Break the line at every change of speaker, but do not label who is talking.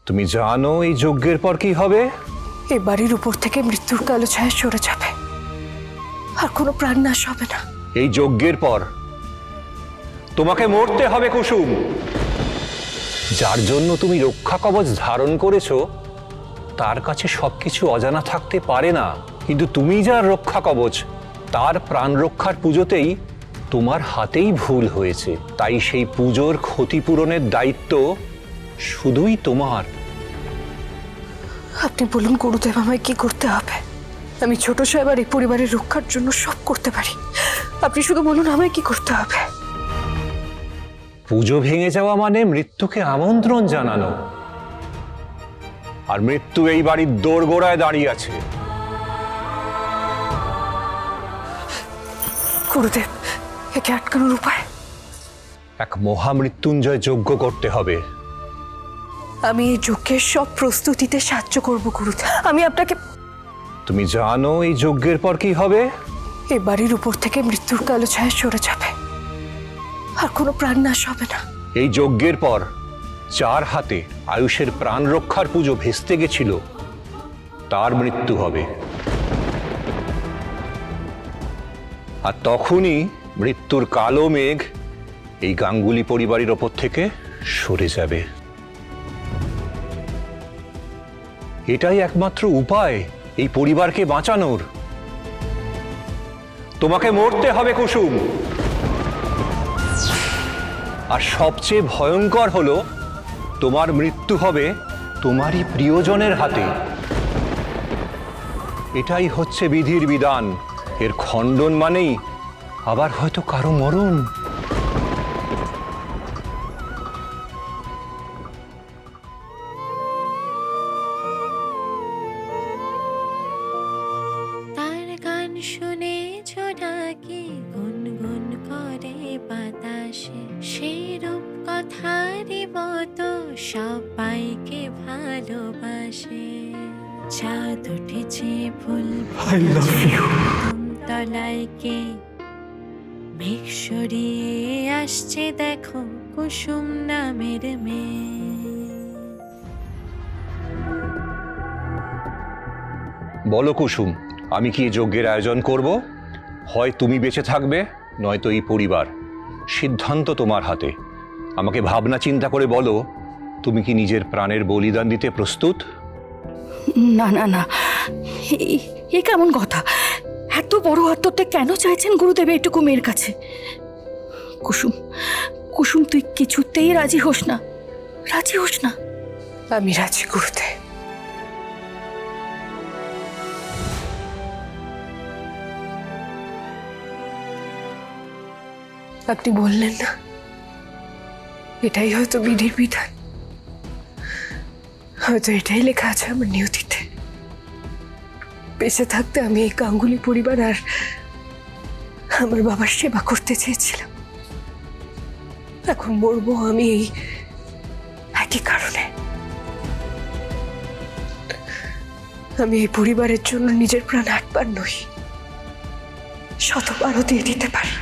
তুমি জানো এই যজ্ঞের পর কি হবে?
এই বাড়ির উপর থেকে মৃত্যুর কালো ছায়া সরে যাবে, আর কোনো প্রাণনাশ হবে না।
এই যজ্ঞের পর তোমাকে মরতে হবে কুসুম। যার জন্য তুমি রক্ষা কবচ ধারণ করেছো তার কাছে সবকিছু অজানা থাকতে পারে না, কিন্তু তুমি যার রক্ষা কবচ তার প্রাণ রক্ষার পুজোতেই তোমার হাতেই ভুল হয়েছে। তাই সেই পুজোর ক্ষতিপূরণের দায়িত্ব শুধুই তোমার।
আপনি বলুন গুরুদেব, আমায় কি করতে হবে? আমি ছোট সাহেব আর এই পরিবারের রক্ষার জন্য সব করতে পারি। আপনি শুধু বলুন আমায় কি করতে হবে।
পুজো ভেঙে যাওয়া মানে মৃত্যুকে আমন্ত্রণ জানানো, আর মৃত্যু এই বাড়ির দোরগোড়ায় দাঁড়িয়ে আছে।
গুরুদেব, একে আটকানোর উপায়?
এক মহামৃত্যুঞ্জয় যজ্ঞ করতে হবে।
আমি এই যজ্ঞের সব প্রস্তুতিতে সাহায্য করব গুরুদেব। আমি আপনাকে।
তুমি জানো এই যজ্ঞের পর কি হবে?
এই বাড়ির উপর থেকে মৃত্যুর কালো ছায়া সরে যাবে, আর কোনো প্রাণনাশ হবে না।
এই যজ্ঞের পর যার হাতে আয়ুষের প্রাণ রক্ষার পুজো ভেস্তে গেছিল তার মৃত্যু হবে, আর তখনই মৃত্যুর কালো মেঘ এই গাঙ্গুলি পরিবারের ওপর থেকে সরে যাবে। এটাই একমাত্র উপায় এই পরিবারকে বাঁচানোর। তোমাকে মরতে হবে কুসুম। আর সবচেয়ে ভয়ঙ্কর হলো তোমার মৃত্যু হবে তোমারই প্রিয়জনের হাতে। এটাই হচ্ছে বিধির বিধান। এর খণ্ডন মানেই আবার হয়তো কারো মরণ।
তার গান শুনে ছোড়াকে গুনগুন করে বাতাসে, সেই রূপ কথারই মতো সবাইকে ভালোবাসে। চাঁদ উঠেছে ফুল তলায় কে মেঘ সরিয়ে আসছে, দেখো কুসুম নামের মেয়ে।
বলো কুসুম, আমি কি এই যজ্ঞের আয়োজন করব? হয় তুমি বেঁচে থাকবে, নয়তো এই পরিবার। সিদ্ধান্ত তোমার হাতে। আমাকে ভাবনা চিন্তা করে বলো, তুমি কি নিজের প্রাণের বলিদান দিতে প্রস্তুত?
না না না, এ কেমন কথা? এত বড় আত্মত্যাগ কেন চাইছেন গুরুদেব এটুকু মেয়ের কাছে? কুসুম, কুসুম, তুই কিছুতেই রাজি হোস না, রাজি হোস না। আমি রাজি গুরুদেব। আপনি বললেন না এটাই হয়তো বিধির বিধান, হয়তো এটাই লেখা আছে আমার নিয়তিতে। বেঁচে থাকতে আমি এই গাঙ্গুলি পরিবার আর আমার বাবার সেবা করতে চেয়েছিলাম। এখন মরবো আমি এই একই কারণে। আমি এই পরিবারের জন্য নিজের প্রাণ একবার নই, শতবারও দিয়ে দিতে পারি।